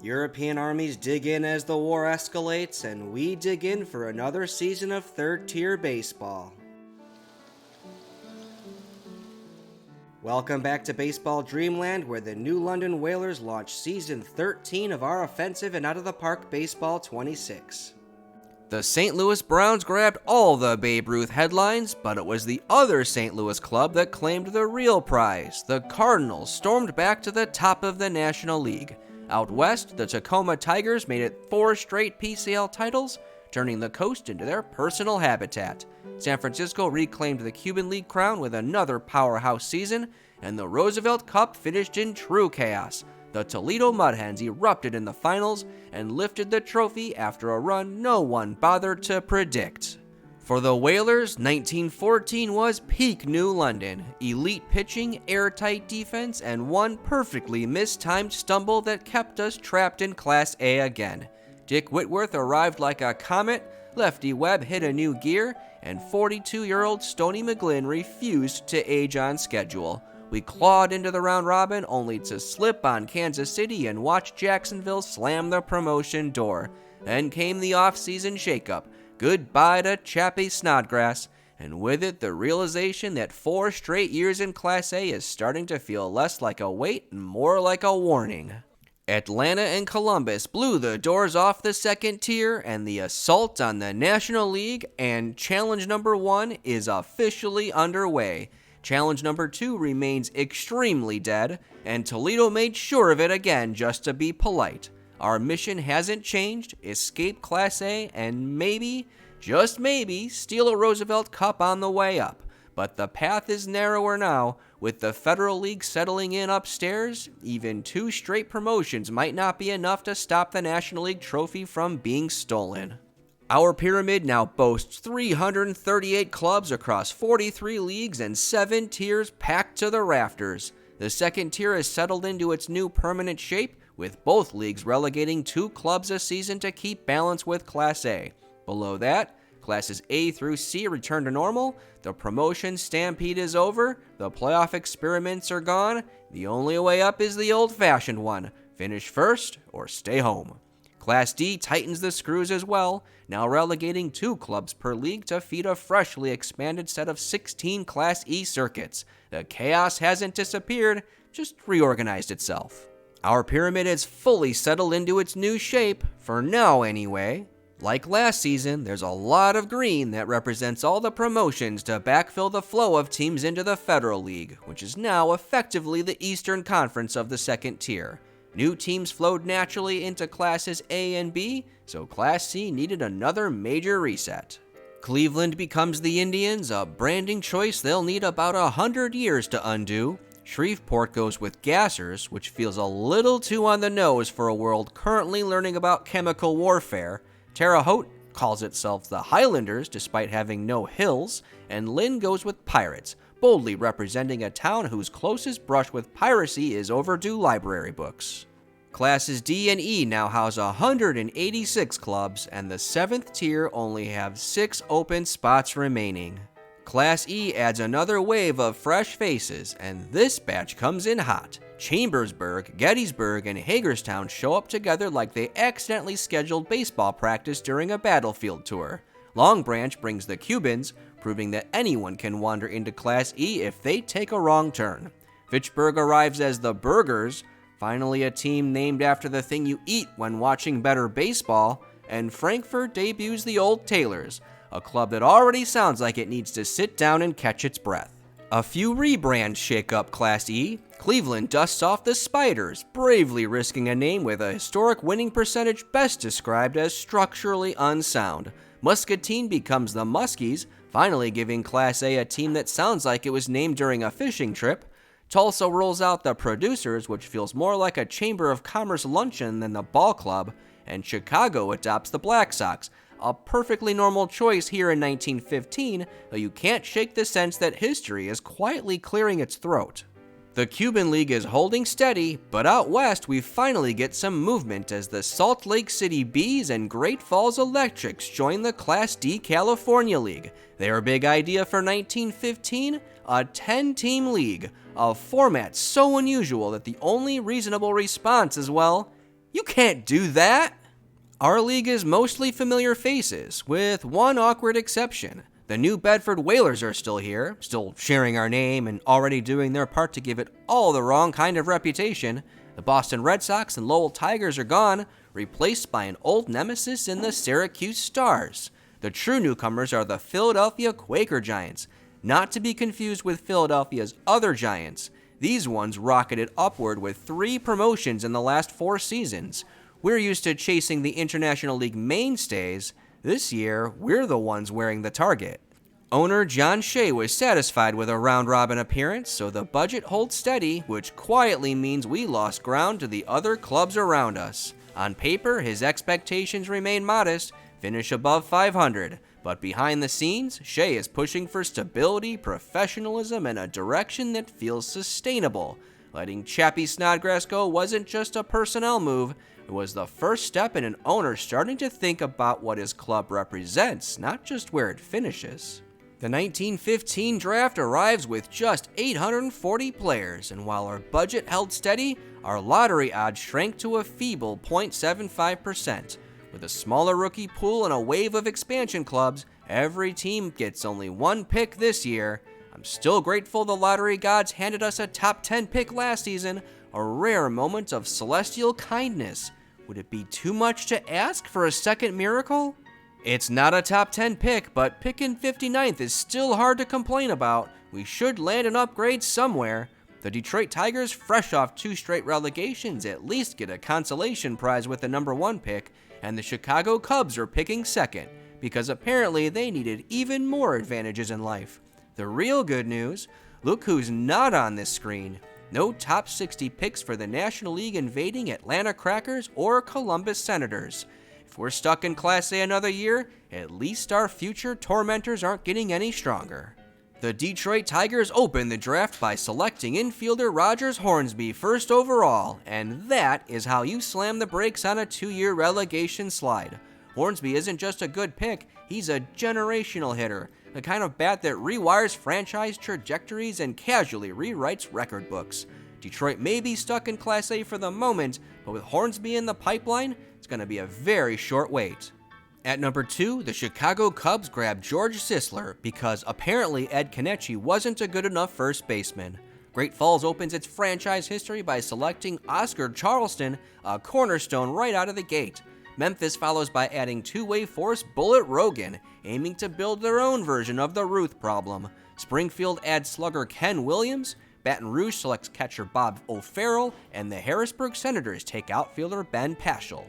European armies dig in as the war escalates, and we dig in for another season of third-tier baseball. Welcome back to Baseball Dreamland, where the New London Whalers launch Season 13 of our offensive and out-of-the-park Baseball 26. The St. Louis Browns grabbed all the Babe Ruth headlines, but it was the other St. Louis club that claimed the real prize. The Cardinals stormed back to the top of the National League. Out west, the Tacoma Tigers made it 4 straight PCL titles, turning the coast into their personal habitat. San Francisco reclaimed the Cuban League crown with another powerhouse season, and the Roosevelt Cup finished in true chaos. The Toledo Mudhens erupted in the finals and lifted the trophy after a run no one bothered to predict. For the Whalers, 1914 was peak New London. Elite pitching, airtight defense, and one perfectly mistimed stumble that kept us trapped in Class A again. Dick Whitworth arrived like a comet, Lefty Webb hit a new gear, and 42-year-old Stoney McGlynn refused to age on schedule. We clawed into the round robin only to slip on Kansas City and watch Jacksonville slam the promotion door. Then came the off-season shakeup. Goodbye to Chappie Snodgrass, and with it the realization that 4 straight years in Class A is starting to feel less like a wait and more like a warning. Atlanta and Columbus blew the doors off the second tier, and the assault on the National League and Challenge number 1 is officially underway. Challenge number 2 remains extremely dead, and Toledo made sure of it again just to be polite. Our mission hasn't changed: escape Class A and maybe, just maybe, steal a Roosevelt Cup on the way up. But the path is narrower now. With the Federal League settling in upstairs, even 2 straight promotions might not be enough to stop the National League trophy from being stolen. Our pyramid now boasts 338 clubs across 43 leagues and 7 tiers packed to the rafters. The second tier has settled into its new permanent shape, with both leagues relegating 2 clubs a season to keep balance with Class A. Below that, Classes A through C return to normal, the promotion stampede is over, the playoff experiments are gone, the only way up is the old-fashioned one: finish first or stay home. Class D tightens the screws as well, now relegating 2 clubs per league to feed a freshly expanded set of 16 Class E circuits. The chaos hasn't disappeared, just reorganized itself. Our pyramid is fully settled into its new shape, for now anyway. Like last season, there's a lot of green that represents all the promotions to backfill the flow of teams into the Federal League, which is now effectively the Eastern Conference of the second tier. New teams flowed naturally into Classes A and B, so Class C needed another major reset. Cleveland becomes the Indians, a branding choice they'll need about 100 years to undo. Shreveport goes with Gassers, which feels a little too on the nose for a world currently learning about chemical warfare. Terre Haute calls itself the Highlanders despite having no hills, and Lynn goes with Pirates, boldly representing a town whose closest brush with piracy is overdue library books. Classes D and E now house 186 clubs, and the 7th tier only have 6 open spots remaining. Class E adds another wave of fresh faces, and this batch comes in hot. Chambersburg, Gettysburg, and Hagerstown show up together like they accidentally scheduled baseball practice during a battlefield tour. Long Branch brings the Cubans, proving that anyone can wander into Class E if they take a wrong turn. Fitchburg arrives as the Burgers, finally a team named after the thing you eat when watching better baseball, and Frankfurt debuts the Old Tailors, a club that already sounds like it needs to sit down and catch its breath. A few rebrands shake up Class E. Cleveland dusts off the Spiders, bravely risking a name with a historic winning percentage best described as structurally unsound. Muscatine becomes the Muskies, finally giving Class A a team that sounds like it was named during a fishing trip. Tulsa rolls out the Producers, which feels more like a Chamber of Commerce luncheon than the ball club, and Chicago adopts the Black Sox, a perfectly normal choice here in 1915, though you can't shake the sense that history is quietly clearing its throat. The Cuban League is holding steady, but out west we finally get some movement as the Salt Lake City Bees and Great Falls Electrics join the Class D California League. Their big idea for 1915? A 10-team league, a format so unusual that the only reasonable response is, well, You can't do that! Our league is mostly familiar faces, with one awkward exception. The new Bedford Whalers are still here, still sharing our name and already doing their part to give it all the wrong kind of reputation. The Boston Red Sox and Lowell Tigers are gone, replaced by an old nemesis in the Syracuse Stars. The true newcomers are the Philadelphia Quaker Giants, not to be confused with Philadelphia's other Giants. These ones rocketed upward with 3 promotions in the last 4 seasons. We're used to chasing the International League mainstays. This year, we're the ones wearing the target. Owner John Shea was satisfied with a round-robin appearance, so the budget holds steady, which quietly means we lost ground to the other clubs around us. On paper, his expectations remain modest, finish above 500, but behind the scenes, Shea is pushing for stability, professionalism, and a direction that feels sustainable. Letting Chappie Snodgrass go wasn't just a personnel move, it was the first step in an owner starting to think about what his club represents, not just where it finishes. The 1915 draft arrives with just 840 players, and while our budget held steady, our lottery odds shrank to a feeble 0.75%. With a smaller rookie pool and a wave of expansion clubs, every team gets only 1 pick this year. I'm still grateful the lottery gods handed us a top 10 pick last season, a rare moment of celestial kindness. Would it be too much to ask for a second miracle? It's not a top 10 pick, but picking 59th is still hard to complain about. We should land an upgrade somewhere. The Detroit Tigers, fresh off 2 straight relegations, at least get a consolation prize with the number 1 pick, and the Chicago Cubs are picking second, because apparently they needed even more advantages in life. The real good news, look who's not on this screen. No top 60 picks for the National League invading Atlanta Crackers or Columbus Senators. If we're stuck in Class A another year, at least our future tormentors aren't getting any stronger. The Detroit Tigers open the draft by selecting infielder Rogers Hornsby first overall, and that is how you slam the brakes on a 2-year relegation slide. Hornsby isn't just a good pick, he's a generational hitter, the kind of bat that rewires franchise trajectories and casually rewrites record books. Detroit may be stuck in Class A for the moment, but with Hornsby in the pipeline, it's going to be a very short wait. At number 2, the Chicago Cubs grabbed George Sisler because apparently Ed Kenichi wasn't a good enough first baseman. Great Falls opens its franchise history by selecting Oscar Charleston, a cornerstone right out of the gate. Memphis follows by adding two-way force Bullet Rogan, aiming to build their own version of the Ruth problem. Springfield adds slugger Ken Williams, Baton Rouge selects catcher Bob O'Farrell, and the Harrisburg Senators take outfielder Ben Paschal.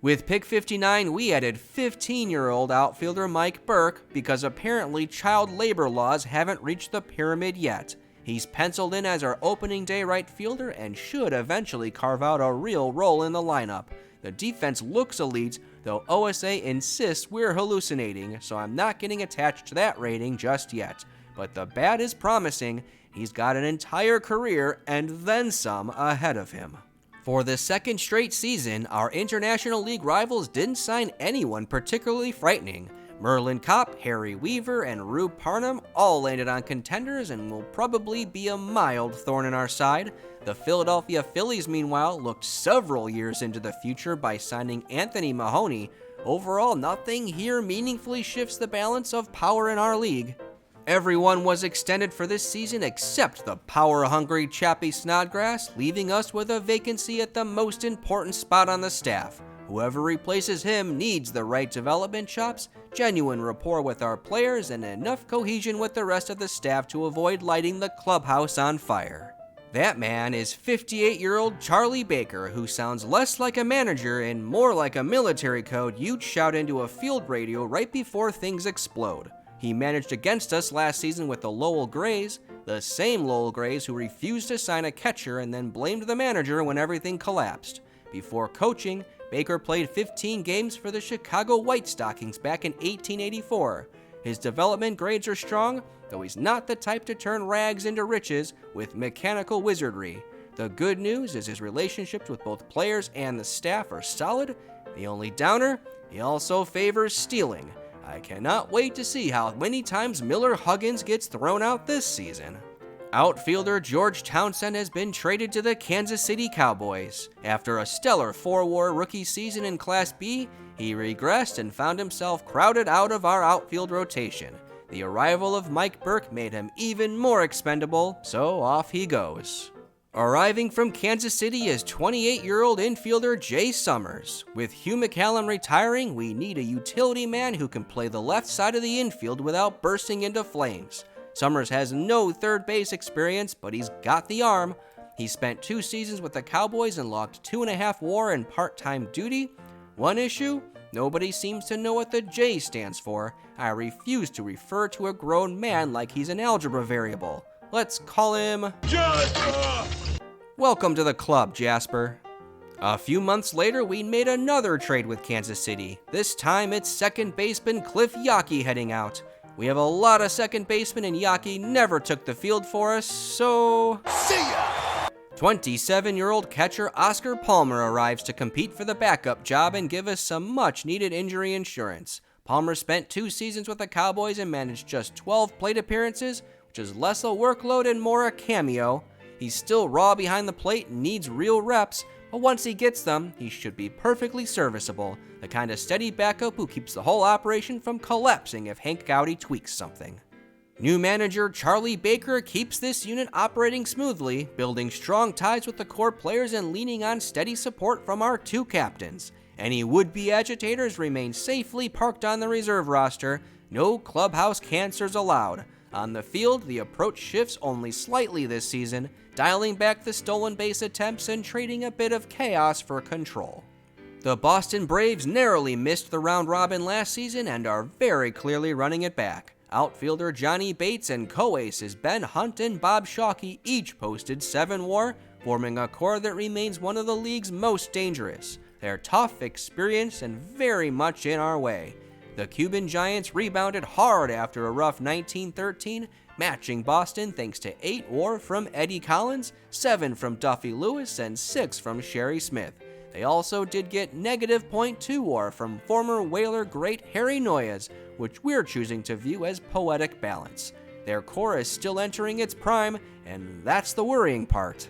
With pick 59, we added 15-year-old outfielder Mike Burke because apparently child labor laws haven't reached the pyramid yet. He's penciled in as our opening day right fielder and should eventually carve out a real role in the lineup. The defense looks elite, though OSA insists we're hallucinating, so I'm not getting attached to that rating just yet. But the bat is promising. He's got an entire career and then some ahead of him. For the second straight season, our International League rivals didn't sign anyone particularly frightening. Merlin Kopp, Harry Weaver, and Rube Parnham all landed on contenders and will probably be a mild thorn in our side. The Philadelphia Phillies, meanwhile, looked several years into the future by signing Anthony Mahoney. Overall, nothing here meaningfully shifts the balance of power in our league. Everyone was extended for this season except the power-hungry Chappie Snodgrass, leaving us with a vacancy at the most important spot on the staff. Whoever replaces him needs the right development chops, genuine rapport with our players, and enough cohesion with the rest of the staff to avoid lighting the clubhouse on fire. That man is 58-year-old Charlie Baker, who sounds less like a manager and more like a military code you'd shout into a field radio right before things explode. He managed against us last season with the Lowell Grays, the same Lowell Grays who refused to sign a catcher and then blamed the manager when everything collapsed. Before coaching, Baker played 15 games for the Chicago White Stockings back in 1884. His development grades are strong, though he's not the type to turn rags into riches with mechanical wizardry. The good news is his relationships with both players and the staff are solid. The only downer, he also favors stealing. I cannot wait to see how many times Miller Huggins gets thrown out this season. Outfielder George Townsend has been traded to the Kansas City Cowboys. After a stellar 4-WAR rookie season in Class B, he regressed and found himself crowded out of our outfield rotation. The arrival of Mike Burke made him even more expendable, so off he goes. Arriving from Kansas City is 28-year-old infielder Jay Summers. With Hugh McCallum retiring, we need a utility man who can play the left side of the infield without bursting into flames. Summers has no third base experience, but he's got the arm. He spent 2 seasons with the Cowboys and logged 2.5 WAR in part-time duty. One issue? Nobody seems to know what the J stands for. I refuse to refer to a grown man like he's an algebra variable. Let's call him Jasper! Welcome to the club, Jasper. A few months later, we made another trade with Kansas City. This time, it's second baseman Cliff Yockey heading out. We have a lot of second basemen, and Yockey never took the field for us, so see ya! 27-year-old catcher Oscar Palmer arrives to compete for the backup job and give us some much-needed injury insurance. Palmer spent 2 seasons with the Cowboys and managed just 12 plate appearances, which is less a workload and more a cameo. He's still raw behind the plate and needs real reps, but once he gets them, he should be perfectly serviceable, the kind of steady backup who keeps the whole operation from collapsing if Hank Gowdy tweaks something. New manager Charlie Baker keeps this unit operating smoothly, building strong ties with the core players and leaning on steady support from our 2 captains. Any would-be agitators remain safely parked on the reserve roster. No clubhouse cancers allowed. On the field, the approach shifts only slightly this season, dialing back the stolen base attempts and trading a bit of chaos for control. The Boston Braves narrowly missed the round robin last season and are very clearly running it back. Outfielder Johnny Bates and co-aces Ben Hunt and Bob Shockey each posted 7 WAR, forming a core that remains one of the league's most dangerous. They're tough, experienced, and very much in our way. The Cuban Giants rebounded hard after a rough 1913, matching Boston thanks to 8 WAR from Eddie Collins, 7 from Duffy Lewis, and 6 from Sherry Smith. They also did get negative .2 WAR from former Whaler great Harry Noyes, which we're choosing to view as poetic balance. Their core is still entering its prime, and that's the worrying part.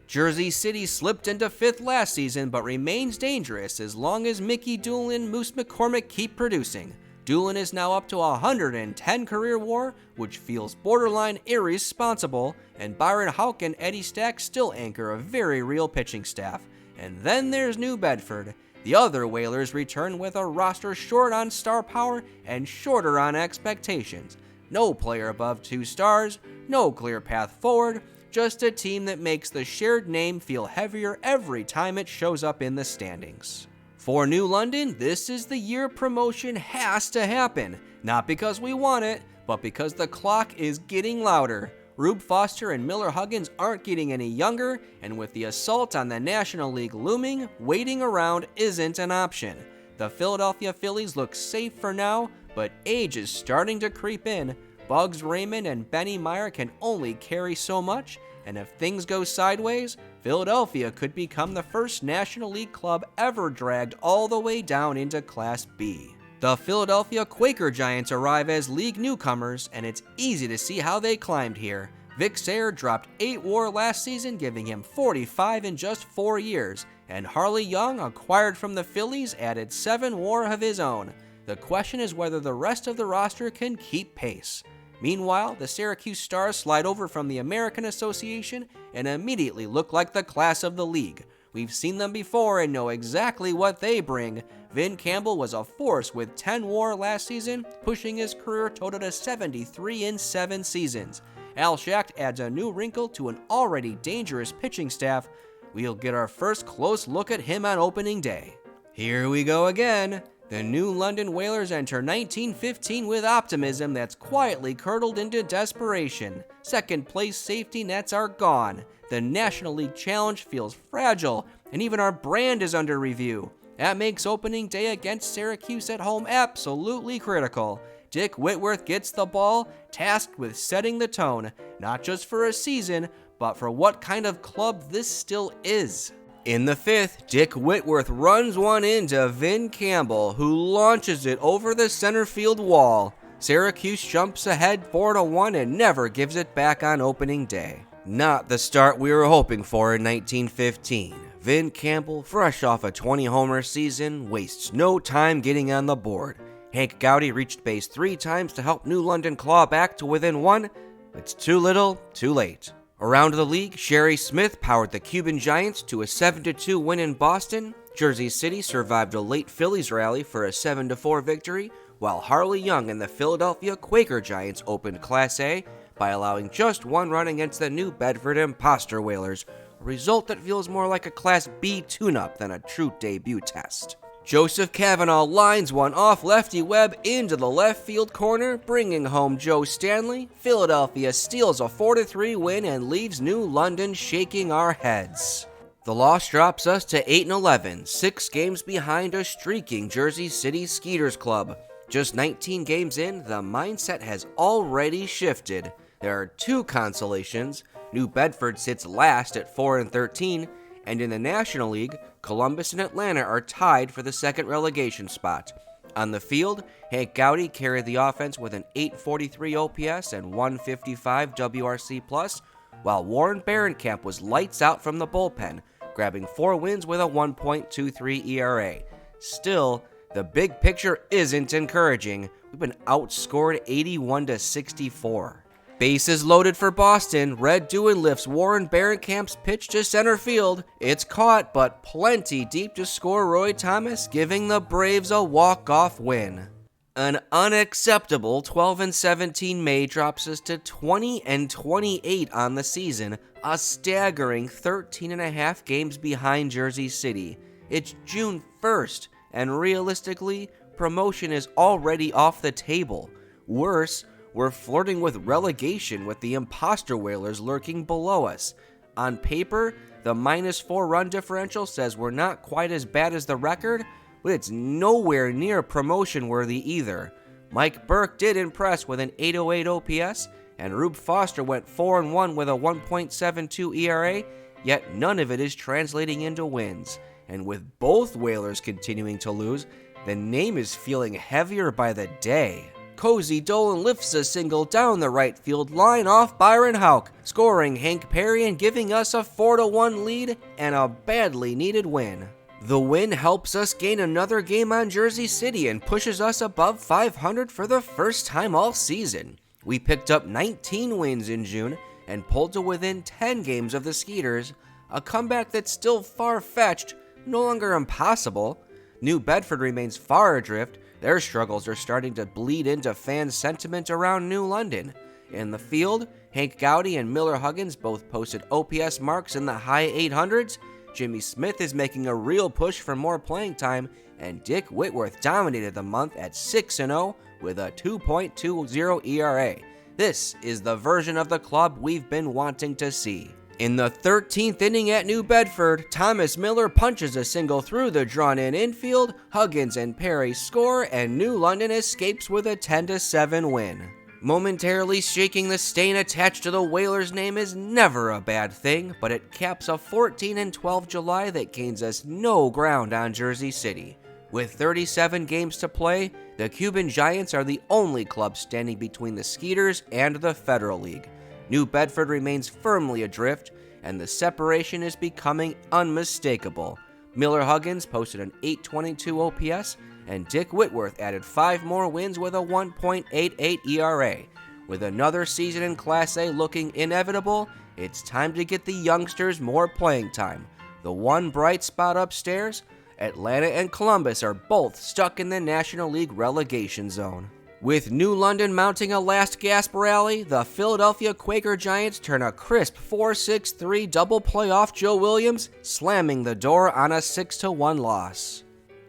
Jersey City slipped into 5th last season, but remains dangerous as long as Mickey Doolin and Moose McCormick keep producing. Doolin is now up to 110 career WAR, which feels borderline irresponsible, and Byron Houck and Eddie Stack still anchor a very real pitching staff. And then there's New Bedford. The other Whalers return with a roster short on star power and shorter on expectations. No player above 2 stars, no clear path forward, just a team that makes the shared name feel heavier every time it shows up in the standings. For New London, this is the year promotion has to happen. Not because we want it, but because the clock is getting louder. Rube Foster and Miller Huggins aren't getting any younger, and with the assault on the National League looming, waiting around isn't an option. The Philadelphia Phillies look safe for now, but age is starting to creep in. Bugs Raymond and Benny Meyer can only carry so much, and if things go sideways, Philadelphia could become the first National League club ever dragged all the way down into Class B. The Philadelphia Quaker Giants arrive as league newcomers, and it's easy to see how they climbed here. Vic Sayre dropped 8 WAR last season, giving him 45 in just 4 years, and Harley Young, acquired from the Phillies, added 7 WAR of his own. The question is whether the rest of the roster can keep pace. Meanwhile, the Syracuse Stars slide over from the American Association and immediately look like the class of the league. We've seen them before and know exactly what they bring. Vin Campbell was a force with 10 WAR last season, pushing his career total to 73 in 7 seasons. Al Schacht adds a new wrinkle to an already dangerous pitching staff. We'll get our first close look at him on opening day. Here we go again. The New London Whalers enter 1915 with optimism that's quietly curdled into desperation. Second place safety nets are gone. The National League Challenge feels fragile, and even our brand is under review. That makes opening day against Syracuse at home absolutely critical. Dick Whitworth gets the ball, tasked with setting the tone, not just for a season, but for what kind of club this still is. In the 5th, Dick Whitworth runs one into Vin Campbell, who launches it over the center field wall. Syracuse jumps ahead 4-1 and never gives it back on opening day. Not the start we were hoping for in 1915. Vin Campbell, fresh off a 20-homer season, wastes no time getting on the board. Hank Gowdy reached base 3 times to help New London claw back to within 1. It's too little, too late. Around the league, Sherry Smith powered the Cuban Giants to a 7-2 win in Boston. Jersey City survived a late Phillies rally for a 7-4 victory, while Harley Young and the Philadelphia Quaker Giants opened Class A by allowing just 1 run against the New Bedford Imposter Whalers, a result that feels more like a Class B tune-up than a true debut test. Joseph Cavanaugh lines one off lefty Webb into the left field corner, bringing home Joe Stanley. Philadelphia steals a 4-3 win and leaves New London shaking our heads. The loss drops us to 8-11, 6 games behind a streaking Jersey City Skeeters club. Just 19 games in, the mindset has already shifted. There are 2 consolations. New Bedford sits last at 4-13, and in the National League, Columbus and Atlanta are tied for the second relegation spot. On the field, Hank Gowdy carried the offense with an 843 OPS and 155 WRC+, while Warren Barenkamp was lights out from the bullpen, grabbing 4 wins with a 1.23 ERA. Still, the big picture isn't encouraging. We've been outscored 81-64. Bases loaded for Boston. Red Doohan lifts Warren Barenkamp's pitch to center field. It's caught, but plenty deep to score Roy Thomas, giving the Braves a walk-off win. An unacceptable 12-17 May drops us to 20-28 on the season, a staggering 13.5 games behind Jersey City. It's June 1st, and realistically, promotion is already off the table. Worse, we're flirting with relegation with the Imposter Whalers lurking below us. On paper, the -4 run differential says we're not quite as bad as the record, but it's nowhere near promotion worthy either. Mike Burke did impress with an 808 OPS, and Rube Foster went 4-1 with a 1.72 ERA, yet none of it is translating into wins. And with both Whalers continuing to lose, the name is feeling heavier by the day. Cozy Dolan lifts a single down the right field line off Byron Houck, scoring Hank Perry and giving us a 4-1 lead and a badly needed win. The win helps us gain another game on Jersey City and pushes us above 500 for the first time all season. We picked up 19 wins in June and pulled to within 10 games of the Skeeters, a comeback that's still far-fetched, no longer impossible. New Bedford remains far adrift. Their struggles are starting to bleed into fan sentiment around New London. In the field, Hank Gowdy and Miller Huggins both posted OPS marks in the high 800s. Jimmy Smith is making a real push for more playing time, and Dick Whitworth dominated the month at 6-0 with a 2.20 ERA. This is the version of the club we've been wanting to see. In the 13th inning at New Bedford, Thomas Miller punches a single through the drawn-in infield, Huggins and Perry score, and New London escapes with a 10-7 win. Momentarily shaking the stain attached to the Whalers' name is never a bad thing, but it caps a 14-12 July that gains us no ground on Jersey City. With 37 games to play, the Cuban Giants are the only club standing between the Skeeters and the Federal League. New Bedford remains firmly adrift, and the separation is becoming unmistakable. Miller Huggins posted an 822 OPS, and Dick Whitworth added 5 more wins with a 1.88 ERA. With another season in Class A looking inevitable, it's time to get the youngsters more playing time. The one bright spot upstairs, Atlanta and Columbus are both stuck in the National League relegation zone. With New London mounting a last gasp rally, the Philadelphia Quaker Giants turn a crisp 4-6-3 double play off Joe Williams, slamming the door on a 6-1 loss.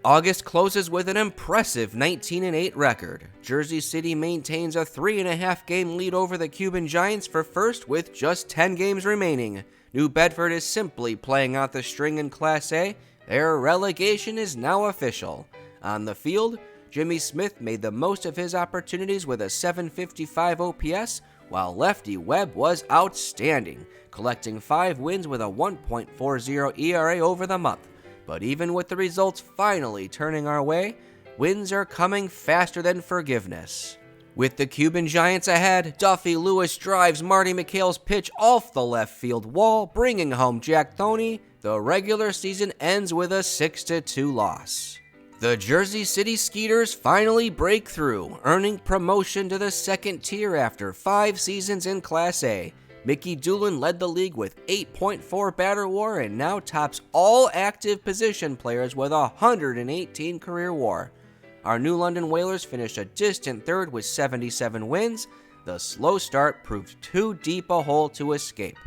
August closes with an impressive 19-8 record. Jersey City maintains a 3.5 game lead over the Cuban Giants for first with just 10 games remaining. New Bedford is simply playing out the string in Class A. Their relegation is now official. On the field, Jimmy Smith made the most of his opportunities with a 755 OPS, while lefty Webb was outstanding, collecting 5 wins with a 1.40 ERA over the month. But even with the results finally turning our way, wins are coming faster than forgiveness. With the Cuban Giants ahead, Duffy Lewis drives Marty McHale's pitch off the left field wall, bringing home Jack Thoney. The regular season ends with a 6-2 loss. The Jersey City Skeeters finally break through, earning promotion to the second tier after 5 seasons in Class A. Mickey Doolin led the league with 8.4 batter WAR and now tops all active position players with 118 career WAR. Our New London Whalers finished a distant third with 77 wins. The slow start proved too deep a hole to escape.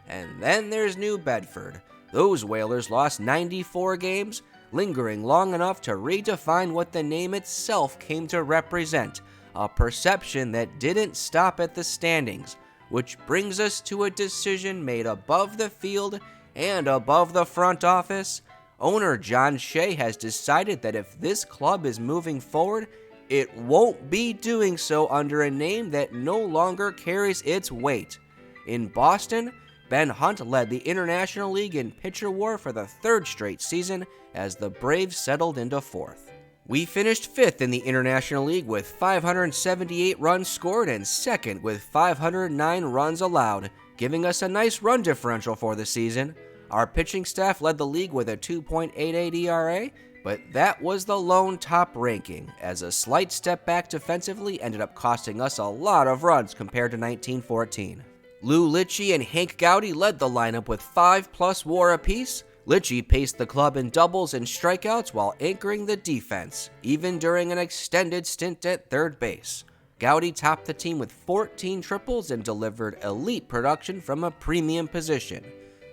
And then there's New Bedford. Those Whalers lost 94 games, lingering long enough to redefine what the name itself came to represent, a perception that didn't stop at the standings, which brings us to a decision made above the field and above the front office. Owner John Shea has decided that if this club is moving forward, it won't be doing so under a name that no longer carries its weight. In Boston, Ben Hunt led the International League in pitcher WAR for the 3rd straight season as the Braves settled into 4th. We finished 5th in the International League with 578 runs scored and 2nd with 509 runs allowed, giving us a nice run differential for the season. Our pitching staff led the league with a 2.88 ERA, but that was the lone top ranking, as a slight step back defensively ended up costing us a lot of runs compared to 1914. Lou Litchie and Hank Gowdy led the lineup with 5+ WAR apiece. Litchie paced the club in doubles and strikeouts while anchoring the defense, even during an extended stint at third base. Gowdy topped the team with 14 triples and delivered elite production from a premium position.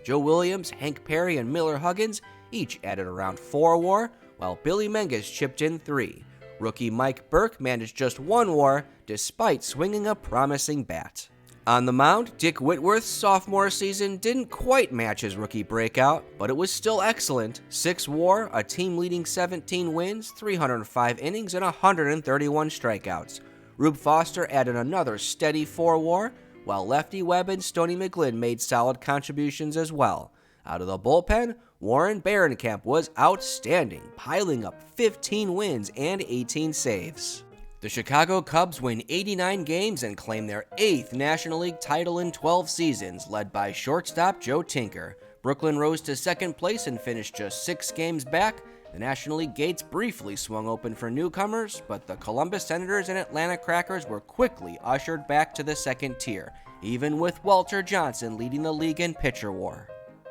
Joe Williams, Hank Perry, and Miller Huggins each added around 4 WAR, while Billy Menges chipped in 3. Rookie Mike Burke managed just 1 WAR, despite swinging a promising bat. On the mound, Dick Whitworth's sophomore season didn't quite match his rookie breakout, but it was still excellent. 6 WAR, a team-leading 17 wins, 305 innings, and 131 strikeouts. Rube Foster added another steady 4 WAR, while lefty Webb and Stoney McGlynn made solid contributions as well. Out of the bullpen, Warren Barenkamp was outstanding, piling up 15 wins and 18 saves. The Chicago Cubs win 89 games and claim their 8th National League title in 12 seasons, led by shortstop Joe Tinker. Brooklyn rose to 2nd place and finished just 6 games back. The National League gates briefly swung open for newcomers, but the Columbus Senators and Atlanta Crackers were quickly ushered back to the 2nd tier, even with Walter Johnson leading the league in pitcher WAR.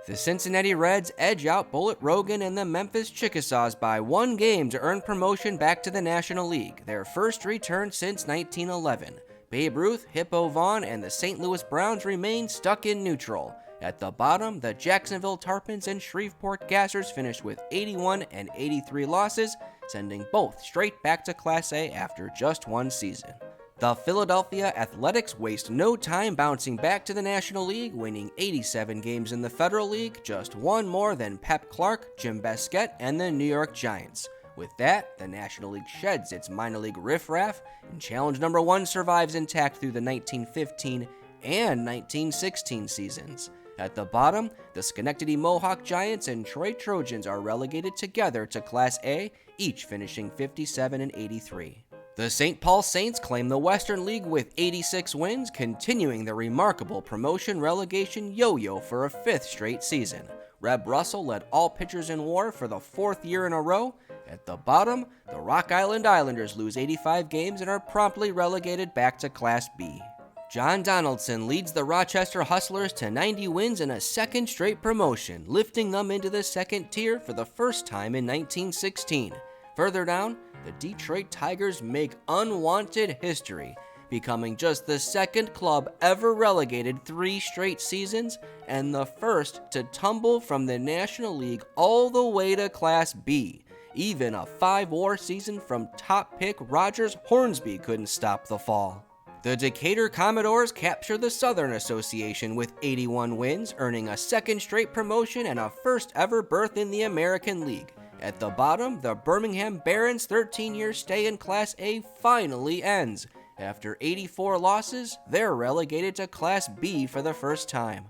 The Cincinnati Reds edge out Bullet Rogan and the Memphis Chickasaws by 1 game to earn promotion back to the National League, their first return since 1911. Babe Ruth, Hippo Vaughn, and the St. Louis Browns remain stuck in neutral. At the bottom, the Jacksonville Tarpons and Shreveport Gassers finished with 81 and 83 losses, sending both straight back to Class A after just 1 season. The Philadelphia Athletics waste no time bouncing back to the National League, winning 87 games in the Federal League, just 1 more than Pep Clark, Jim Beskett, and the New York Giants. With that, the National League sheds its minor league riffraff, and Challenge Number 1 survives intact through the 1915 and 1916 seasons. At the bottom, the Schenectady Mohawk Giants and Troy Trojans are relegated together to Class A, each finishing 57 and 83. The St. Paul Saints claim the Western League with 86 wins, continuing the remarkable promotion-relegation yo-yo for a 5th straight season. Reb Russell led all pitchers in WAR for the 4th year in a row. At the bottom, the Rock Island Islanders lose 85 games and are promptly relegated back to Class B. John Donaldson leads the Rochester Hustlers to 90 wins and a 2nd straight promotion, lifting them into the 2nd tier for the first time in 1916. Further down, the Detroit Tigers make unwanted history, becoming just the 2nd club ever relegated 3 straight seasons and the first to tumble from the National League all the way to Class B. Even a 5-WAR season from top pick Rogers Hornsby couldn't stop the fall. The Decatur Commodores capture the Southern Association with 81 wins, earning a 2nd straight promotion and a first ever berth in the American League. At the bottom, the Birmingham Barons' 13-year stay in Class A finally ends. After 84 losses, they're relegated to Class B for the first time.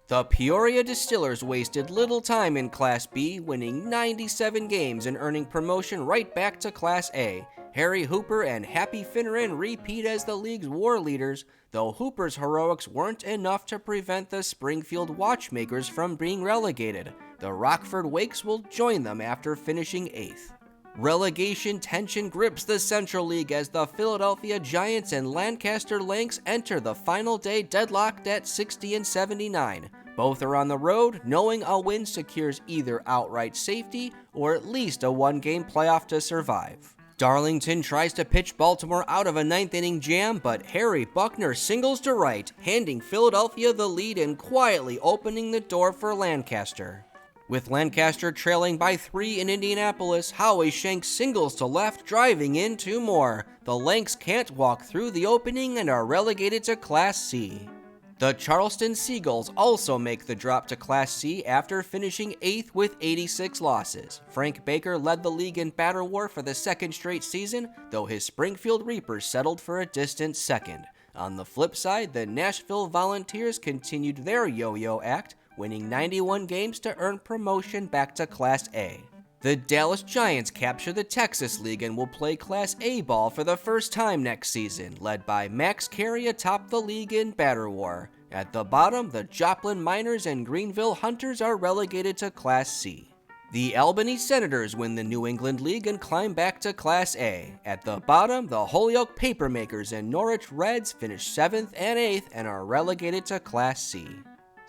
The Peoria Distillers wasted little time in Class B, winning 97 games and earning promotion right back to Class A. Harry Hooper and Happy Finneran repeat as the league's war leaders, though Hooper's heroics weren't enough to prevent the Springfield Watchmakers from being relegated. The Rockford Wakes will join them after finishing 8th. Relegation tension grips the Central League as the Philadelphia Giants and Lancaster Lynx enter the final day deadlocked at 60 and 79. Both are on the road, knowing a win secures either outright safety or at least a one-game playoff to survive. Darlington tries to pitch Baltimore out of a 9th-inning jam, but Harry Buckner singles to right, handing Philadelphia the lead and quietly opening the door for Lancaster. With Lancaster trailing by 3 in Indianapolis, Howie Shanks singles to left, driving in 2 more. The Lynx can't walk through the opening and are relegated to Class C. The Charleston Seagulls also make the drop to Class C after finishing 8th with 86 losses. Frank Baker led the league in batter war for the 2nd straight season, though his Springfield Reapers settled for a distant 2nd. On the flip side, the Nashville Volunteers continued their yo-yo act, winning 91 games to earn promotion back to Class A. The Dallas Giants capture the Texas League and will play Class A ball for the first time next season, led by Max Carey atop the league in batter war. At the bottom, the Joplin Miners and Greenville Hunters are relegated to Class C. The Albany Senators win the New England League and climb back to Class A. At the bottom, the Holyoke Papermakers and Norwich Reds finish 7th and 8th and are relegated to Class C.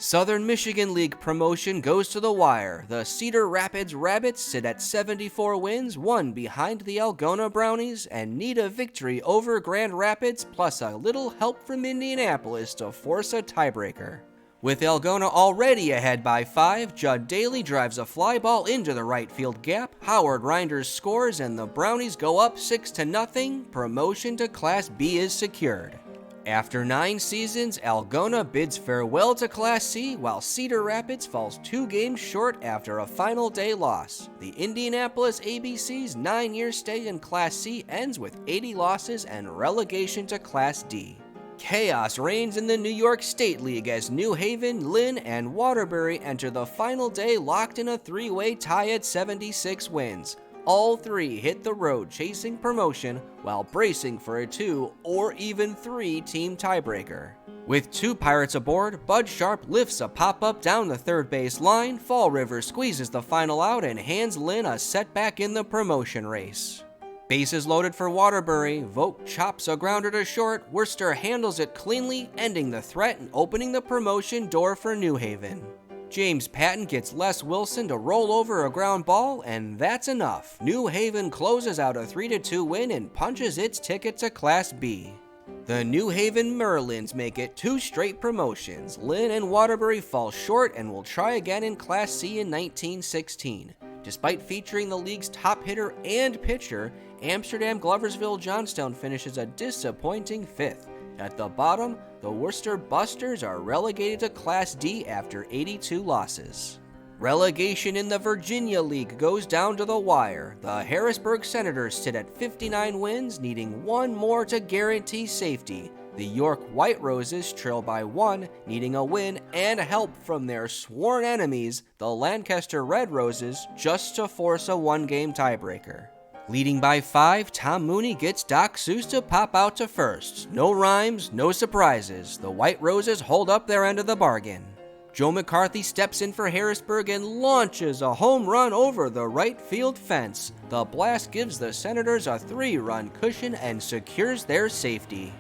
Southern Michigan League promotion goes to the wire. The Cedar Rapids Rabbits sit at 74 wins, 1 behind the Algona Brownies, and need a victory over Grand Rapids plus a little help from Indianapolis to force a tiebreaker. With Algona already ahead by 5, Judd Daly drives a fly ball into the right field gap, Howard Reinders scores, and the Brownies go up 6-0. Promotion to Class B is secured. After 9 seasons, Algona bids farewell to Class C, while Cedar Rapids falls 2 games short after a final day loss. The Indianapolis ABC's 9-year stay in Class C ends with 80 losses and relegation to Class D. Chaos reigns in the New York State League as New Haven, Lynn, and Waterbury enter the final day locked in a 3-way tie at 76 wins. All 3 hit the road chasing promotion while bracing for a 2 or even 3 team tiebreaker. With 2 Pirates aboard, Bud Sharp lifts a pop-up down the third base line, Fall River squeezes the final out and hands Lynn a setback in the promotion race. Bases loaded for Waterbury, Vogt chops a grounder to short, Worcester handles it cleanly, ending the threat and opening the promotion door for New Haven. James Patton gets Les Wilson to roll over a ground ball, and that's enough. New Haven closes out a 3-2 win and punches its ticket to Class B. The New Haven Merlins make it 2 straight promotions. Lynn and Waterbury fall short and will try again in Class C in 1916. Despite featuring the league's top hitter and pitcher, Amsterdam Gloversville Johnstown finishes a disappointing 5th. At the bottom, the Worcester Busters are relegated to Class D after 82 losses. Relegation in the Virginia League goes down to the wire. The Harrisburg Senators sit at 59 wins, needing 1 more to guarantee safety. The York White Roses trail by 1, needing a win and help from their sworn enemies, the Lancaster Red Roses, just to force a 1-game tiebreaker. Leading by 5, Tom Mooney gets Doc Seuss to pop out to first. No rhymes, no surprises. The White Roses hold up their end of the bargain. Joe McCarthy steps in for Harrisburg and launches a home run over the right field fence. The blast gives the Senators a 3-run cushion and secures their safety.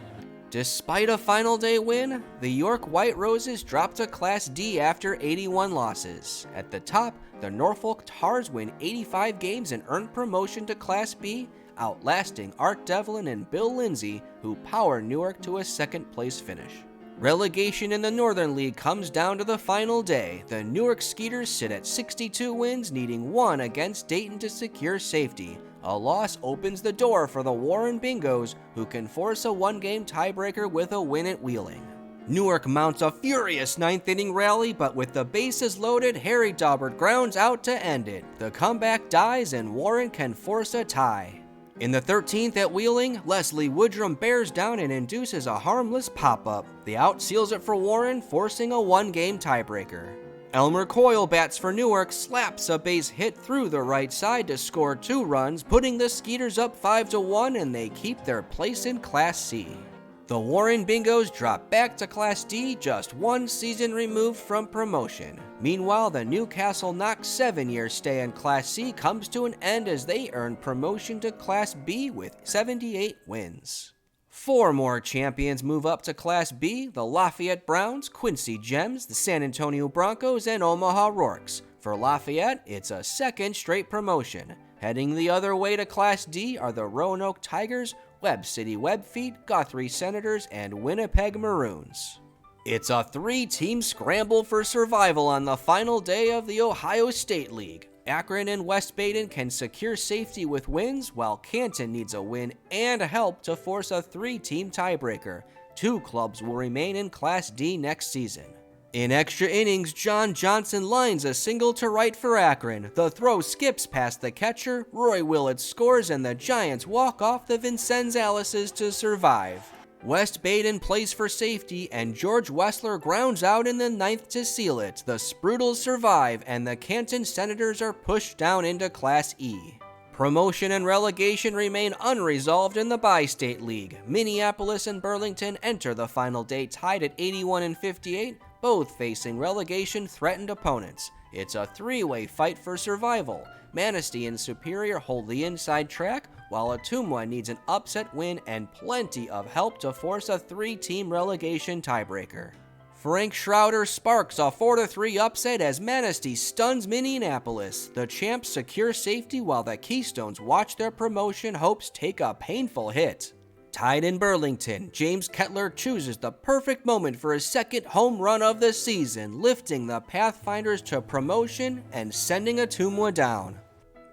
Despite a final day win, the York White Roses drop to Class D after 81 losses. At the top, the Norfolk Tars win 85 games and earn promotion to Class B, outlasting Art Devlin and Bill Lindsay, who power Newark to a 2nd place finish. Relegation in the Northern League comes down to the final day. The Newark Skeeters sit at 62 wins, needing 1 against Dayton to secure safety. A loss opens the door for the Warren Bingos, who can force a 1-game tiebreaker with a win at Wheeling. Newark mounts a furious 9th-inning rally, but with the bases loaded, Harry Daubert grounds out to end it. The comeback dies and Warren can force a tie. In the 13th at Wheeling, Leslie Woodrum bears down and induces a harmless pop-up. The out seals it for Warren, forcing a 1-game tiebreaker. Elmer Coyle bats for Newark, slaps a base hit through the right side to score 2 runs, putting the Skeeters up 5-1, and they keep their place in Class C. The Warren Bingos drop back to Class D, just 1 season removed from promotion. Meanwhile, the Newcastle Knox 7-year stay in Class C comes to an end as they earn promotion to Class B with 78 wins. 4 more champions move up to Class B: the Lafayette Browns, Quincy Gems, the San Antonio Broncos, and Omaha Rourkes. For Lafayette, it's a 2nd straight promotion. Heading the other way to Class D are the Roanoke Tigers, Webb City Webfeet, Guthrie Senators, and Winnipeg Maroons. It's a 3-team scramble for survival on the final day of the Ohio State League. Akron and West Baden can secure safety with wins, while Canton needs a win and help to force a 3-team tiebreaker. 2 clubs will remain in Class D next season. In extra innings, John Johnson lines a single to right for Akron. The throw skips past the catcher, Roy Willett scores, and the Giants walk off the Vincennes Alices to survive. West Baden plays for safety, and George Wessler grounds out in the 9th to seal it. The Sprudels survive, and the Canton Senators are pushed down into Class E. Promotion and relegation remain unresolved in the Bi-State League. Minneapolis and Burlington enter the final day tied at 81 and 58, both facing relegation-threatened opponents. It's a 3-way fight for survival. Manistee and Superior hold the inside track, while Ottumwa needs an upset win and plenty of help to force a 3-team relegation tiebreaker. Frank Schroeder sparks a 4-3 upset as Manistee stuns Minneapolis. The champs secure safety while the Keystones watch their promotion hopes take a painful hit. Tied in Burlington, James Kettler chooses the perfect moment for his 2nd home run of the season, lifting the Pathfinders to promotion and sending Ottumwa down.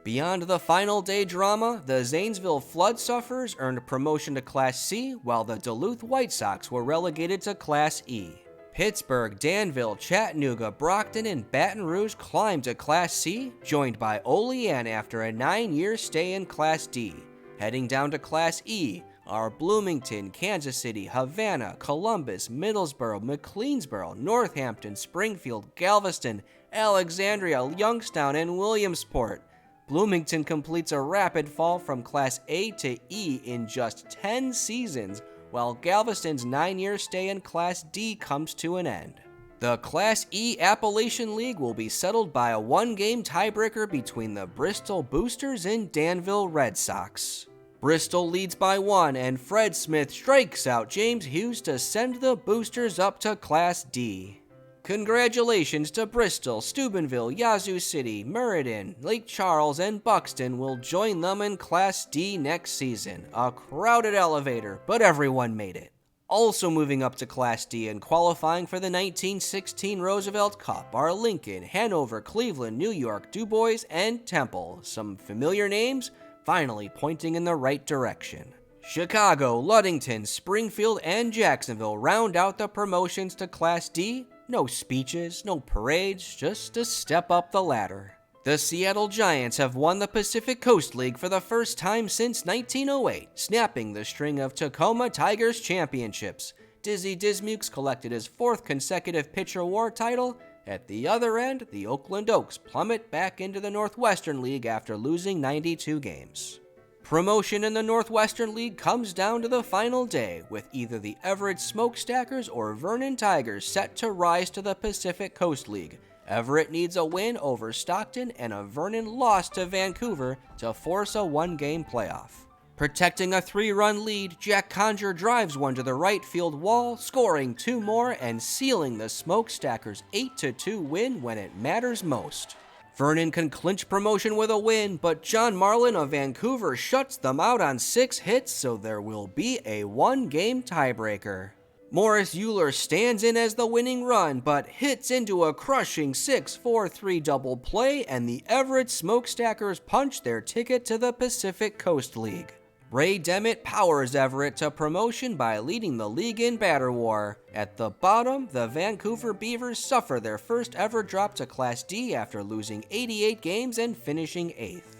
Beyond the final day drama, the Zanesville Flood Sufferers earned promotion to Class C, while the Duluth White Sox were relegated to Class E. Pittsburgh, Danville, Chattanooga, Brockton, and Baton Rouge climbed to Class C, joined by Olean after a 9-year stay in Class D. Heading down to Class E are Bloomington, Kansas City, Havana, Columbus, Middlesboro, McLeansboro, Northampton, Springfield, Galveston, Alexandria, Youngstown, and Williamsport. Bloomington completes a rapid fall from Class A to E in just 10 seasons, while Galveston's 9-year stay in Class D comes to an end. The Class E Appalachian League will be settled by a 1-game tiebreaker between the Bristol Boosters and Danville Red Sox. Bristol leads by 1, and Fred Smith strikes out James Hughes to send the Boosters up to Class D. Congratulations to Bristol, Steubenville, Yazoo City, Meriden, Lake Charles, and Buxton will join them in Class D next season. A crowded elevator, but everyone made it. Also moving up to Class D and qualifying for the 1916 Roosevelt Cup are Lincoln, Hanover, Cleveland, New York, Du Bois, and Temple. Some familiar names finally pointing in the right direction. Chicago, Ludington, Springfield, and Jacksonville round out the promotions to Class D. No speeches, no parades, just a step up the ladder. The Seattle Giants have won the Pacific Coast League for the first time since 1908, snapping the string of Tacoma Tigers championships. Dizzy Dismukes collected his 4th consecutive Pitcher War title. At the other end, the Oakland Oaks plummet back into the Northwestern League after losing 92 games. Promotion in the Northwestern League comes down to the final day, with either the Everett Smokestackers or Vernon Tigers set to rise to the Pacific Coast League. Everett needs a win over Stockton and a Vernon loss to Vancouver to force a 1-game playoff. Protecting a 3-run lead, Jack Conger drives one to the right field wall, scoring 2 more and sealing the Smokestackers' 8-2 win when it matters most. Vernon can clinch promotion with a win, but John Marlin of Vancouver shuts them out on 6 hits, so there will be a 1-game tiebreaker. Morris Euler stands in as the winning run, but hits into a crushing 6-4-3 double play, and the Everett Smokestackers punch their ticket to the Pacific Coast League. Ray Demmett powers Everett to promotion by leading the league in batter war. At the bottom, the Vancouver Beavers suffer their first ever drop to Class D after losing 88 games and finishing 8th.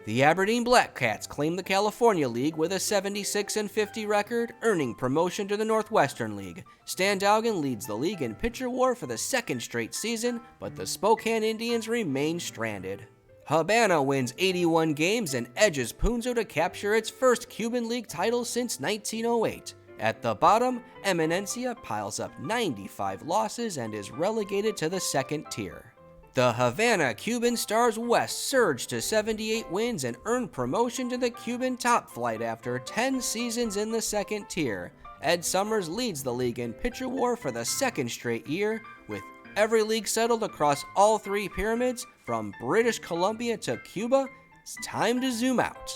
The Aberdeen Blackcats claim the California League with a 76-50 record, earning promotion to the Northwestern League. Standaugen leads the league in pitcher war for the second straight season, but the Spokane Indians remain stranded. Habana wins 81 games and edges Punzo to capture its first Cuban League title since 1908. At the bottom, Eminencia piles up 95 losses and is relegated to the second tier. The Havana Cuban Stars West surged to 78 wins and earned promotion to the Cuban top flight after 10 seasons in the second tier. Ed Summers leads the league in pitcher war for the second straight year, with every league settled across all three pyramids, from British Columbia to Cuba. It's time to zoom out.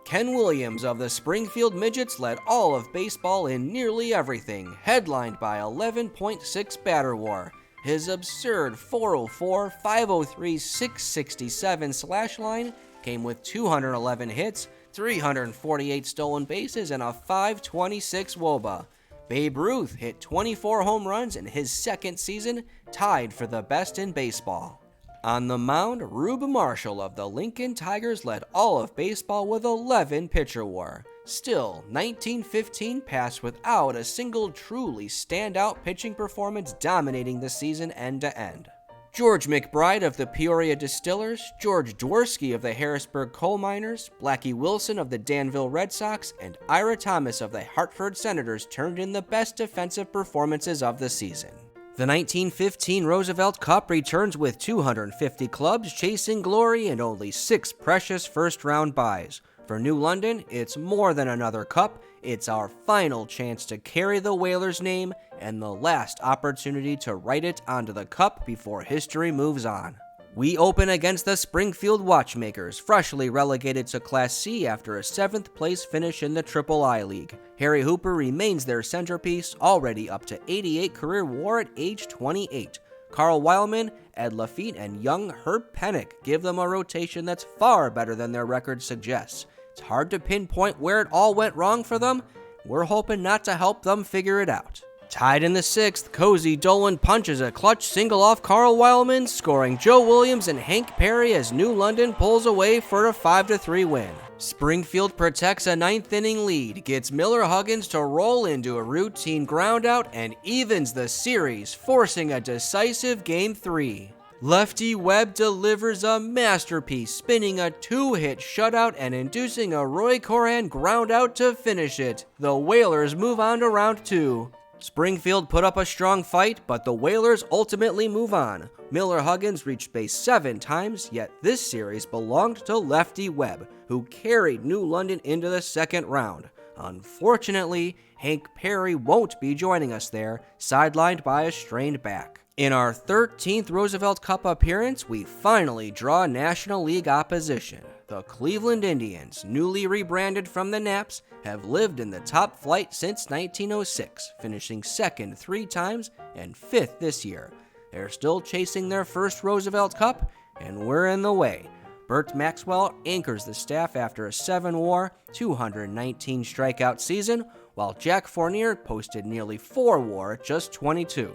Ken Williams of the Springfield Midgets led all of baseball in nearly everything, headlined by 11.6 batter war. His absurd 404, 503, 667 slash line came with 211 hits, 348 stolen bases, and a 526 WOBA. Babe Ruth hit 24 home runs in his second season, tied for the best in baseball. On the mound, Rube Marshall of the Lincoln Tigers led all of baseball with 11 pitcher war. Still, 1915 passed without a single truly standout pitching performance dominating the season end to end. George McBride of the Peoria Distillers, George Dworsky of the Harrisburg Coal Miners, Blackie Wilson of the Danville Red Sox, and Ira Thomas of the Hartford Senators turned in the best defensive performances of the season. The 1915 Roosevelt Cup returns with 250 clubs chasing glory and only 6 precious first-round byes. For New London, it's more than another cup. It's our final chance to carry the Whalers' name and the last opportunity to write it onto the cup before history moves on. We open against the Springfield Watchmakers, freshly relegated to Class C after a 7th place finish in the III League. Harry Hooper remains their centerpiece, already up to 88 career WAR at age 28. Carl Weilman, Ed Lafitte, and young Herb Pennick give them a rotation that's far better than their record suggests. It's hard to pinpoint where it all went wrong for them. We're hoping not to help them figure it out. Tied in the 6th, Cozy Dolan punches a clutch single off Carl Weilman, scoring Joe Williams and Hank Perry as New London pulls away for a 5-3 win. Springfield protects a 9th inning lead, gets Miller Huggins to roll into a routine groundout, and evens the series, forcing a decisive Game 3. Lefty Webb delivers a masterpiece, spinning a 2-hit shutout and inducing a Roy Coran groundout to finish it. The Whalers move on to round 2. Springfield put up a strong fight, but the Whalers ultimately move on. Miller Huggins reached base 7 times, yet this series belonged to Lefty Webb, who carried New London into the second round. Unfortunately, Hank Perry won't be joining us there, sidelined by a strained back. In our 13th Roosevelt Cup appearance, we finally draw National League opposition. The Cleveland Indians, newly rebranded from the Naps, have lived in the top flight since 1906, finishing second 3 times and 5th this year. They're still chasing their first Roosevelt Cup, and we're in the way. Burt Maxwell anchors the staff after a 7-WAR, 219 strikeout season, while Jack Fournier posted nearly 4 WAR at just 22.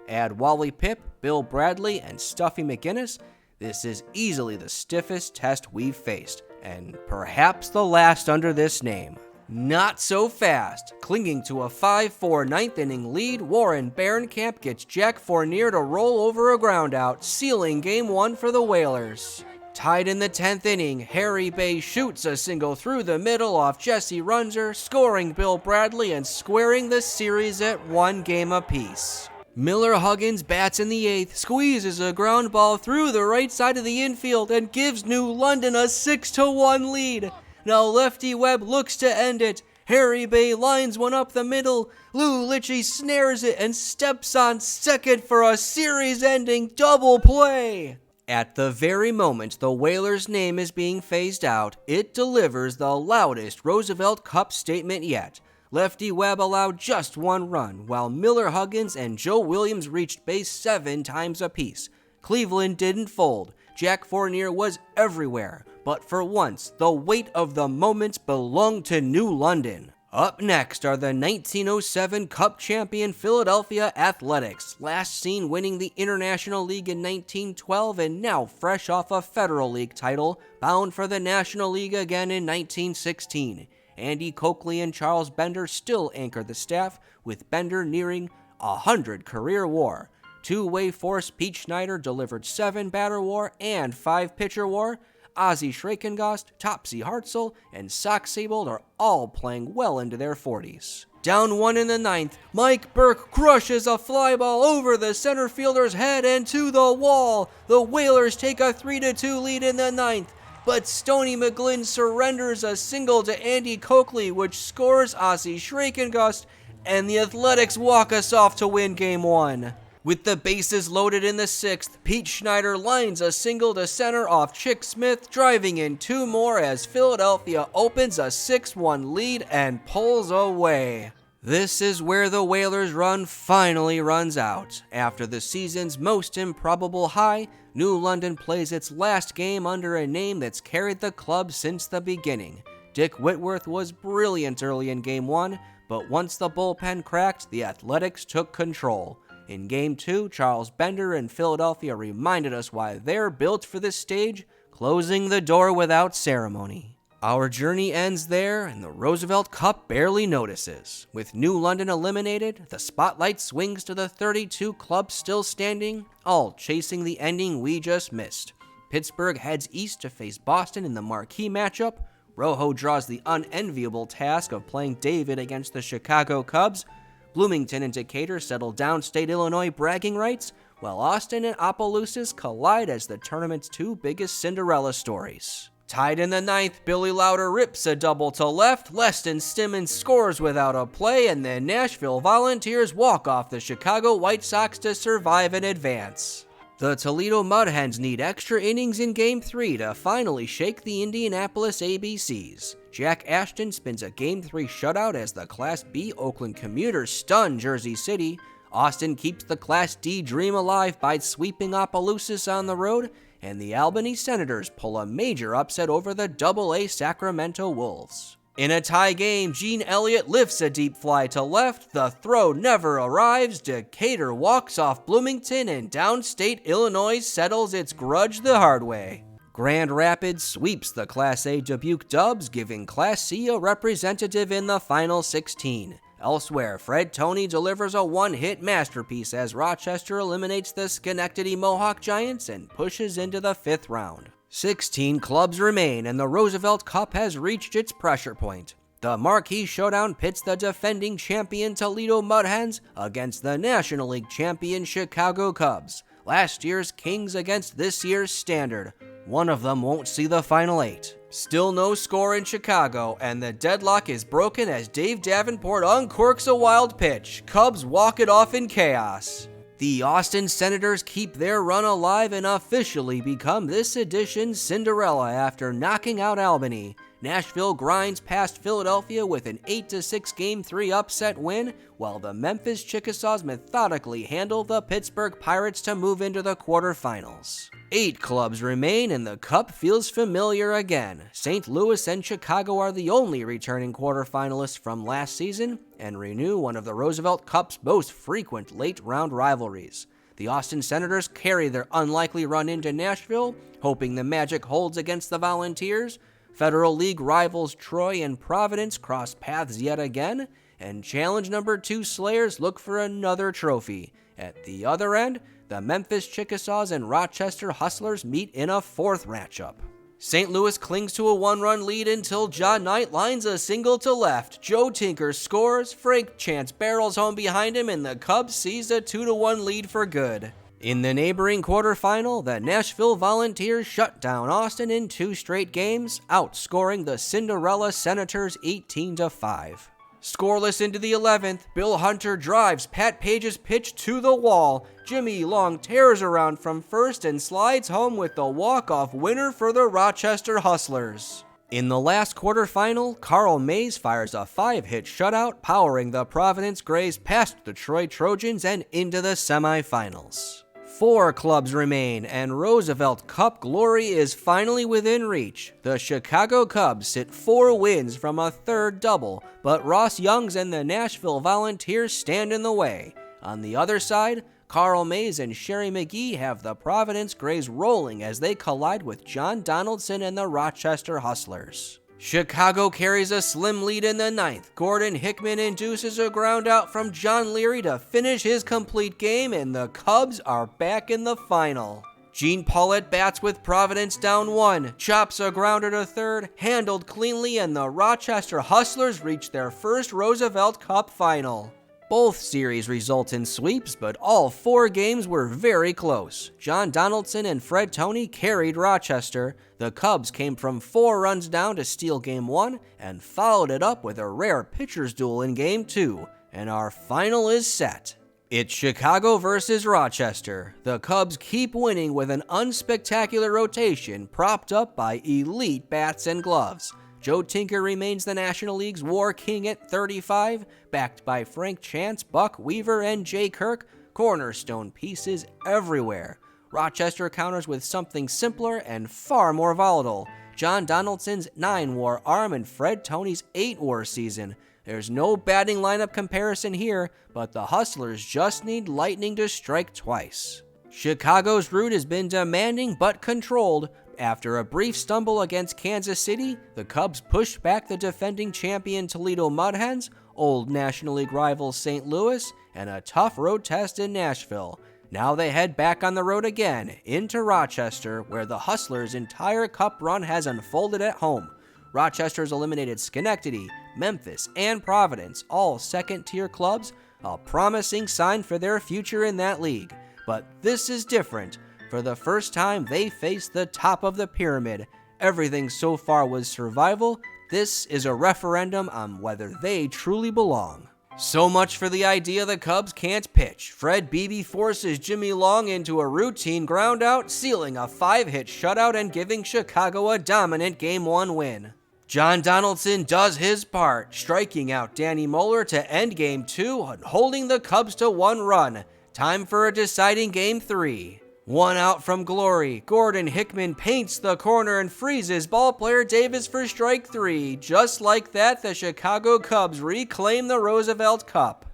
Add Wally Pipp, Bill Bradley, and Stuffy McGinnis. This is easily the stiffest test we've faced, and perhaps the last under this name. Not so fast. Clinging to a 5-4 9th inning lead, Warren Barenkamp gets Jack Fournier to roll over a groundout, sealing Game 1 for the Whalers. Tied in the 10th inning, Harry Bay shoots a single through the middle off Jesse Runzer, scoring Bill Bradley and squaring the series at 1 game apiece. Miller Huggins bats in the 8th, squeezes a ground ball through the right side of the infield, and gives New London a 6-1 lead. Now Lefty Webb looks to end it. Harry Bay lines one up the middle. Lou Litchie snares it and steps on second for a series-ending double play. At the very moment the Whalers' name is being phased out, it delivers the loudest Roosevelt Cup statement yet. Lefty Webb allowed just 1 run, while Miller Huggins and Joe Williams reached base 7 times apiece. Cleveland didn't fold. Jack Fournier was everywhere, but for once, the weight of the moment belonged to New London. Up next are the 1907 Cup champion Philadelphia Athletics, last seen winning the International League in 1912 and now fresh off a Federal League title, bound for the National League again in 1916. Andy Coakley and Charles Bender still anchor the staff, with Bender nearing 100 career WAR. Two-way force Pete Schneider delivered 7 batter WAR and 5 pitcher WAR. Ozzie Schreckengost, Topsy Hartzell, and Sock Sebold are all playing well into their 40s. Down 1 in the 9th, Mike Burke crushes a fly ball over the center fielder's head and to the wall. The Whalers take a 3-2 lead in the 9th, but Stoney McGlynn surrenders a single to Andy Coakley, which scores Ozzie Schreckengost, and the Athletics walk us off to win Game 1. With the bases loaded in the 6th, Pete Schneider lines a single to center off Chick Smith, driving in 2 more as Philadelphia opens a 6-1 lead and pulls away. This is where the Whalers' run finally runs out. After the season's most improbable high, New London plays its last game under a name that's carried the club since the beginning. Dick Whitworth was brilliant early in Game 1, but once the bullpen cracked, the Athletics took control. In Game 2, Charles Bender and Philadelphia reminded us why they're built for this stage, closing the door without ceremony. Our journey ends there, and the Roosevelt Cup barely notices. With New London eliminated, the spotlight swings to the 32 clubs still standing, all chasing the ending we just missed. Pittsburgh heads east to face Boston in the marquee matchup. Rojo draws the unenviable task of playing David against the Chicago Cubs. Bloomington and Decatur settle downstate Illinois bragging rights, while Austin and Opelousas collide as the tournament's 2 biggest Cinderella stories. Tied in the 9th, Billy Lauder rips a double to left, Leston Stimmons scores without a play, and the Nashville Volunteers walk off the Chicago White Sox to survive and advance. The Toledo Mudhens need extra innings in Game 3 to finally shake the Indianapolis ABCs. Jack Ashton spins a Game 3 shutout as the Class B Oakland Commuters stun Jersey City. Austin keeps the Class D dream alive by sweeping Opelousas on the road, and the Albany Senators pull a major upset over the AA Sacramento Wolves. In a tie game, Gene Elliott lifts a deep fly to left, the throw never arrives, Decatur walks off Bloomington, and downstate Illinois settles its grudge the hard way. Grand Rapids sweeps the Class A Dubuque Dubs, giving Class C a representative in the final 16. Elsewhere, Fred Toney delivers a one-hit masterpiece as Rochester eliminates the Schenectady Mohawk Giants and pushes into the 5th round. 16 clubs remain, and the Roosevelt Cup has reached its pressure point. The marquee showdown pits the defending champion Toledo Mudhens against the National League champion Chicago Cubs. Last year's Kings against this year's Standard. One of them won't see the final 8. Still no score in Chicago, and the deadlock is broken as Dave Davenport uncorks a wild pitch. Cubs walk it off in chaos. The Austin Senators keep their run alive and officially become this edition's Cinderella after knocking out Albany. Nashville grinds past Philadelphia with an 8-6 Game 3 upset win, while the Memphis Chickasaws methodically handle the Pittsburgh Pirates to move into the quarterfinals. 8 clubs remain, and the Cup feels familiar again. St. Louis and Chicago are the only returning quarterfinalists from last season and renew one of the Roosevelt Cup's most frequent late-round rivalries. The Austin Senators carry their unlikely run into Nashville, hoping the magic holds against the Volunteers. Federal League rivals Troy and Providence cross paths yet again, and Challenge number 2 Slayers look for another trophy. At the other end, the Memphis Chickasaws and Rochester Hustlers meet in a 4th matchup. St. Louis clings to a 1-run lead until John Knight lines a single to left. Joe Tinker scores, Frank Chance barrels home behind him, and the Cubs seize a 2-1 lead for good. In the neighboring quarterfinal, the Nashville Volunteers shut down Austin in 2 straight games, outscoring the Cinderella Senators 18-5. Scoreless into the 11th, Bill Hunter drives Pat Page's pitch to the wall. Jimmy Long tears around from first and slides home with the walk-off winner for the Rochester Hustlers. In the last quarterfinal, Carl Mays fires a 5-hit shutout, powering the Providence Grays past the Troy Trojans and into the semifinals. 4 clubs remain, and Roosevelt Cup glory is finally within reach. The Chicago Cubs sit 4 wins from a third double, but Ross Young's and the Nashville Volunteers stand in the way. On the other side, Carl Mays and Sherry McGee have the Providence Grays rolling as they collide with John Donaldson and the Rochester Hustlers. Chicago carries a slim lead in the 9th. Gordon Hickman induces a ground out from John Leary to finish his complete game, and the Cubs are back in the final. Gene Paulette bats with Providence down 1, chops a grounder to third, handled cleanly, and the Rochester Hustlers reach their first Roosevelt Cup final. Both series result in sweeps, but all 4 games were very close. John Donaldson and Fred Toney carried Rochester. The Cubs came from 4 runs down to steal Game 1 and followed it up with a rare pitcher's duel in Game 2. And our final is set. It's Chicago versus Rochester. The Cubs keep winning with an unspectacular rotation propped up by elite bats and gloves. Joe Tinker remains the National League's War King at 35, backed by Frank Chance, Buck Weaver, and Jay Kirk, cornerstone pieces everywhere. Rochester counters with something simpler and far more volatile. John Donaldson's 9-WAR arm and Fred Toney's 8-WAR season. There's no batting lineup comparison here, but the Hustlers just need lightning to strike twice. Chicago's route has been demanding but controlled. After a brief stumble against Kansas City, the Cubs pushed back the defending champion Toledo Mudhens, old National League rival St. Louis, and a tough road test in Nashville. Now they head back on the road again, into Rochester, where the Hustlers' entire Cup run has unfolded at home. Rochester's eliminated Schenectady, Memphis, and Providence, all second-tier clubs, a promising sign for their future in that league. But this is different. For the first time, they face the top of the pyramid. Everything so far was survival. This is a referendum on whether they truly belong. So much for the idea the Cubs can't pitch. Fred Beebe forces Jimmy Long into a routine ground out, sealing a 5-hit shutout and giving Chicago a dominant Game 1 win. John Donaldson does his part, striking out Danny Moeller to end Game 2 and holding the Cubs to 1 run. Time for a deciding Game 3. 1 out from glory, Gordon Hickman paints the corner and freezes ballplayer Davis for strike 3. Just like that, the Chicago Cubs reclaim the Roosevelt Cup.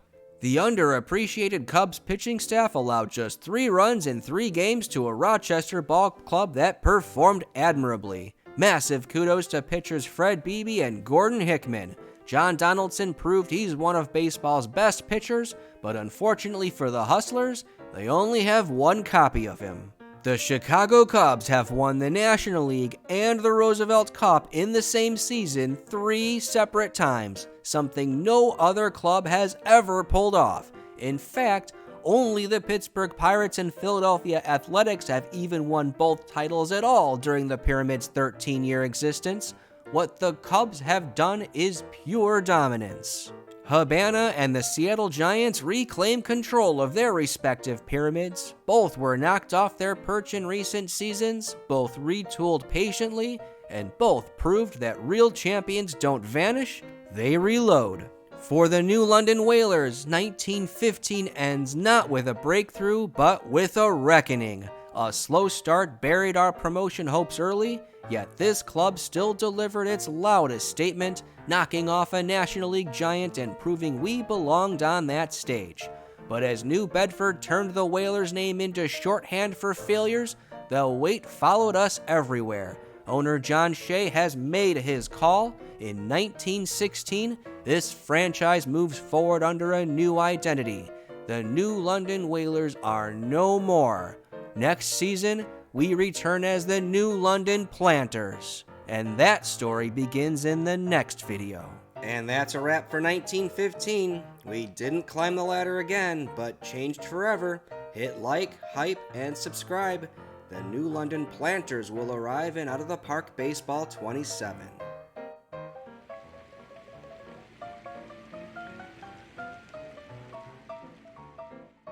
The underappreciated Cubs pitching staff allowed just 3 runs in 3 games to a Rochester ball club that performed admirably. Massive kudos to pitchers Fred Beebe and Gordon Hickman. John Donaldson proved he's one of baseball's best pitchers, but unfortunately for the Hustlers, they only have 1 copy of him. The Chicago Cubs have won the National League and the Roosevelt Cup in the same season 3 separate times, something no other club has ever pulled off. In fact, only the Pittsburgh Pirates and Philadelphia Athletics have even won both titles at all during the Pyramid's 13-year existence. What the Cubs have done is pure dominance. Habana and the Seattle Giants reclaim control of their respective pyramids. Both were knocked off their perch in recent seasons, both retooled patiently, and both proved that real champions don't vanish, they reload. For the New London Whalers, 1915 ends not with a breakthrough, but with a reckoning. A slow start buried our promotion hopes early, yet this club still delivered its loudest statement, knocking off a National League giant and proving we belonged on that stage. But as New Bedford turned the Whalers' name into shorthand for failures, the weight followed us everywhere. Owner John Shea has made his call. In 1916, this franchise moves forward under a new identity. The New London Whalers are no more. Next season, we return as the New London Planters. And that story begins in the next video. And that's a wrap for 1915. We didn't climb the ladder again, but changed forever. Hit like, hype, and subscribe. The New London Planters will arrive in Out of the Park Baseball 27.